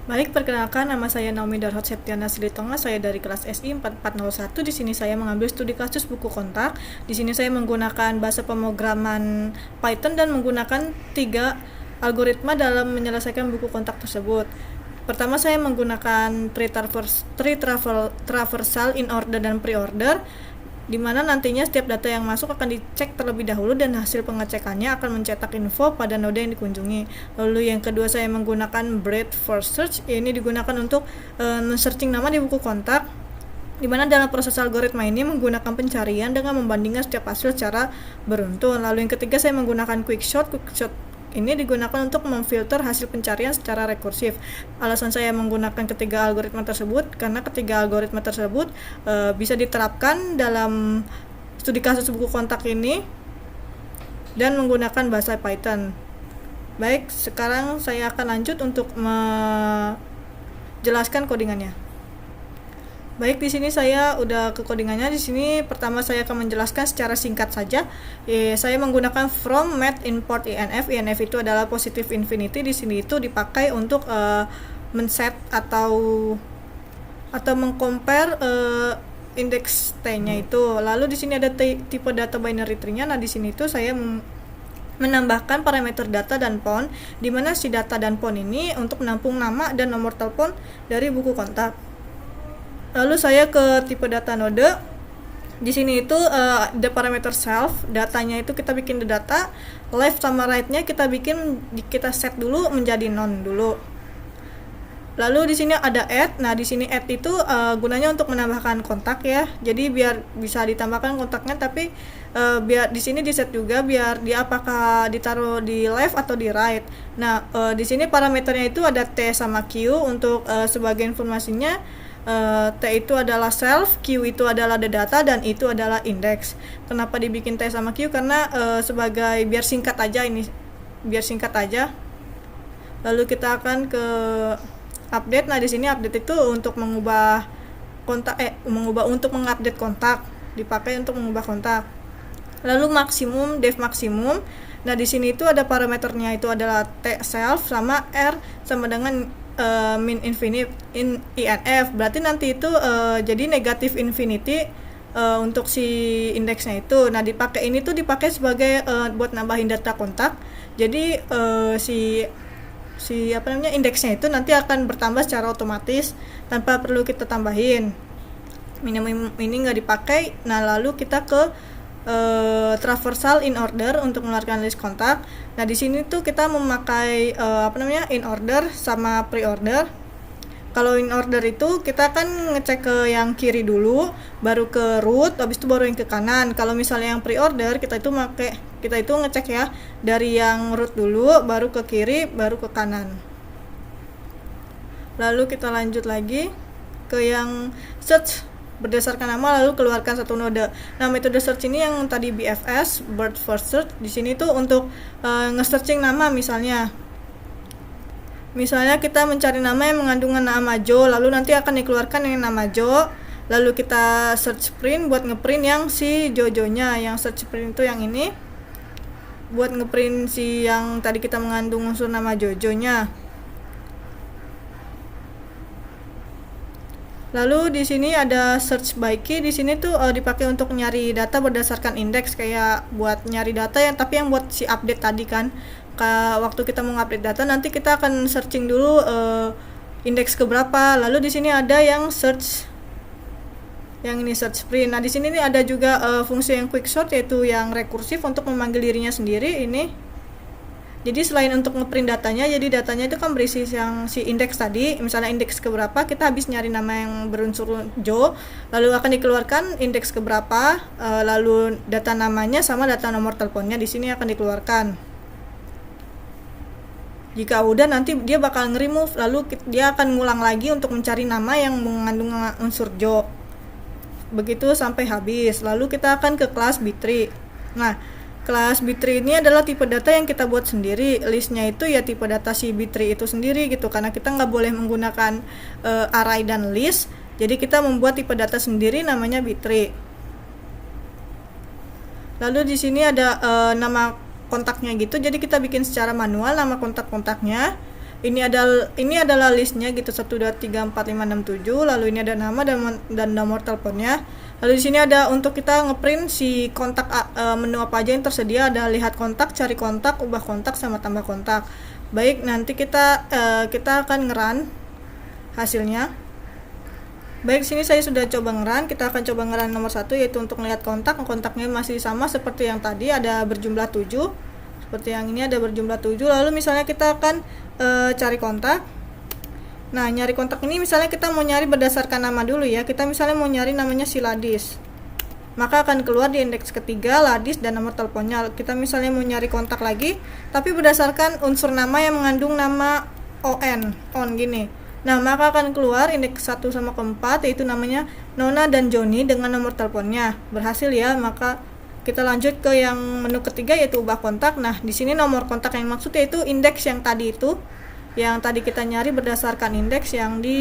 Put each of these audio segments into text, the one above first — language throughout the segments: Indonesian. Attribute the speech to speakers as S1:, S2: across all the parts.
S1: Baik, perkenalkan nama saya Naomi Darhot Septiana Silitonga. Saya dari kelas SI 4401. Di sini saya mengambil studi kasus buku kontak. Di sini saya menggunakan bahasa pemrograman Python dan menggunakan 3 algoritma dalam menyelesaikan buku kontak tersebut. Pertama, saya menggunakan traversal, in order dan pre-order, di mana nantinya setiap data yang masuk akan dicek terlebih dahulu dan hasil pengecekannya akan mencetak info pada node yang dikunjungi. Lalu yang kedua, saya menggunakan breadth first search. Ini digunakan untuk men-searching nama di buku kontak, di mana dalam proses algoritma ini menggunakan pencarian dengan membandingkan setiap hasil secara beruntun. Lalu yang ketiga, saya menggunakan quickshot ini digunakan untuk memfilter hasil pencarian secara rekursif. Alasan saya menggunakan ketiga algoritma tersebut karena ketiga algoritma tersebut bisa diterapkan dalam studi kasus buku kontak ini dan menggunakan bahasa Python. Baik, sekarang saya akan lanjut untuk menjelaskan codingannya. Baik, di sini saya udah ke codingannya. Di sini pertama saya akan menjelaskan secara singkat saja. Saya menggunakan from math import INF. INF itu adalah positive infinity. Di sini itu dipakai untuk men-set atau mengcompare indeks T-nya itu. Lalu di sini ada tipe data binary tree-nya. Nah, di sini itu saya menambahkan parameter data dan phone, di mana si data dan phone ini untuk menampung nama dan nomor telepon dari buku kontak. Lalu saya ke tipe data node. Di sini itu ada parameter self, datanya itu kita bikin the data, left sama right-nya kita set dulu menjadi none dulu. Lalu di sini ada add. Nah, di sini add itu gunanya untuk menambahkan kontak ya. Jadi biar bisa ditambahkan kontaknya, tapi biar di sini di set juga biar dia apakah ditaruh di left atau di right. Nah, di sini parameternya itu ada T sama Q untuk sebagai informasinya. T itu adalah self, Q itu adalah the data, dan itu adalah index. Kenapa dibikin T sama Q? Karena sebagai biar singkat aja. Lalu kita akan ke update. Nah, di sini update itu untuk mengubah untuk mengupdate kontak, dipakai untuk mengubah kontak. Lalu maksimum, def maksimum. Nah, di sini itu ada parameternya itu adalah T self sama R sama dengan min infinite in INF. Berarti nanti itu jadi negatif infinity untuk si indeksnya itu. Nah, ini dipakai sebagai buat nambahin data kontak. Jadi indeksnya itu nanti akan bertambah secara otomatis tanpa perlu kita tambahin. Minimum ini nggak dipakai. Nah, lalu kita ke traversal in order untuk mengeluarkan list kontak. Nah, di sini tuh kita memakai in order sama pre-order. Kalau in order itu kita akan ngecek ke yang kiri dulu, baru ke root, habis itu baru yang ke kanan. Kalau misalnya yang pre-order kita itu ngecek ya dari yang root dulu, baru ke kiri, baru ke kanan. Lalu kita lanjut lagi ke yang search berdasarkan nama, lalu keluarkan satu node. Nah, metode search ini yang tadi BFS, breadth first search, di sini tuh untuk nge-searching nama. Misalnya kita mencari nama yang mengandung nama Joe, lalu nanti akan dikeluarkan yang nama Joe. Lalu kita search print buat ngeprint yang si Jojo-nya. Yang search print itu yang ini buat ngeprint si yang tadi kita mengandung unsur nama Jojo-nya. Lalu di sini ada search by key. Di sini tuh dipakai untuk nyari data berdasarkan indeks, kayak buat nyari data tapi yang buat si update tadi kan. Waktu kita mau update data nanti kita akan searching dulu indeks keberapa. Lalu di sini ada yang search print. Nah, di sini nih ada juga fungsi yang quickshot, yaitu yang rekursif untuk memanggil dirinya sendiri ini. Jadi selain untuk ngeprint datanya, jadi datanya itu kan berisi yang si indeks tadi. Misalnya indeks keberapa, kita habis nyari nama yang berunsur Joe, lalu akan dikeluarkan indeks keberapa, lalu data namanya sama data nomor teleponnya di sini akan dikeluarkan. Jika udah, nanti dia bakal nge-remove, lalu dia akan ngulang lagi untuk mencari nama yang mengandung unsur Joe. Begitu sampai habis. Lalu kita akan ke kelas B3. Nah, kelas B3 ini adalah tipe data yang kita buat sendiri. Listnya itu ya tipe data si B3 itu sendiri gitu, karena kita nggak boleh menggunakan array dan list. Jadi kita membuat tipe data sendiri namanya B3. Lalu di sini ada nama kontaknya gitu, jadi kita bikin secara manual nama kontak-kontaknya. ini adalah listnya gitu, 1 2 3 4 5 6 7, lalu ini ada nama dan nomor teleponnya. Lalu di sini ada untuk kita ngeprint si kontak, menu apa aja yang tersedia, ada lihat kontak, cari kontak, ubah kontak, sama tambah kontak. Baik, nanti kita akan ngeran hasilnya. Baik, sini saya sudah coba ngeran. Kita akan coba ngeran nomor 1, yaitu untuk melihat kontaknya masih sama seperti yang tadi, ada berjumlah 7. Seperti yang ini ada berjumlah 7. Lalu misalnya kita akan cari kontak. Nah, nyari kontak ini misalnya kita mau nyari berdasarkan nama dulu ya. Kita misalnya mau nyari namanya si Ladis. Maka akan keluar di indeks ketiga Ladis dan nomor teleponnya. Kita misalnya mau nyari kontak lagi, tapi berdasarkan unsur nama yang mengandung nama on gini. Nah, maka akan keluar indeks 1 sama ke-4, yaitu namanya Nona dan Joni dengan nomor teleponnya. Berhasil ya, maka kita lanjut ke yang menu ketiga, yaitu ubah kontak. Nah, di sini nomor kontak yang maksud yaitu indeks yang tadi itu, yang tadi kita nyari berdasarkan indeks yang di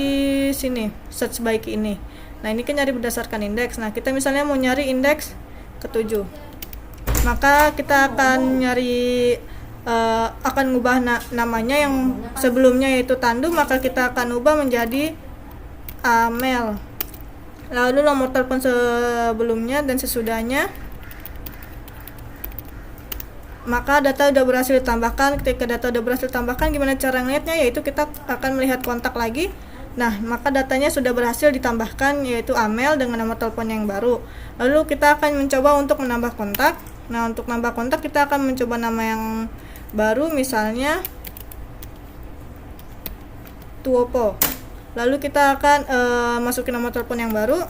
S1: sini, search by key ini. Nah, ini kan nyari berdasarkan indeks. Nah, kita misalnya mau nyari indeks ke-7. Maka kita akan nyari akan ngubah namanya yang sebelumnya yaitu Tandu, maka kita akan ubah menjadi Amel. Lalu nomor telepon sebelumnya dan sesudahnya. Maka data udah berhasil ditambahkan. Ketika data udah berhasil ditambahkan, gimana cara ngeliatnya? Yaitu kita akan melihat kontak lagi. Nah, maka datanya sudah berhasil ditambahkan, yaitu Amel dengan nomor telepon yang baru. Lalu kita akan mencoba untuk menambah kontak. Nah, untuk nambah kontak kita akan mencoba nama yang baru, misalnya Tuopo. Lalu kita akan masukin nomor telepon yang baru.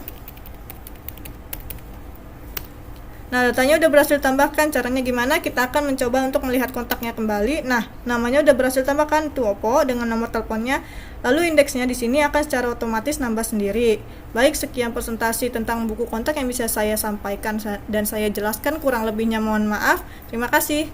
S1: Nah, datanya udah berhasil tambahkan. Caranya gimana? Kita akan mencoba untuk melihat kontaknya kembali. Nah, namanya udah berhasil tambahkan Tuopo dengan nomor teleponnya. Lalu indeksnya di sini akan secara otomatis nambah sendiri. Baik, sekian presentasi tentang buku kontak yang bisa saya sampaikan dan saya jelaskan. Kurang lebihnya mohon maaf. Terima kasih.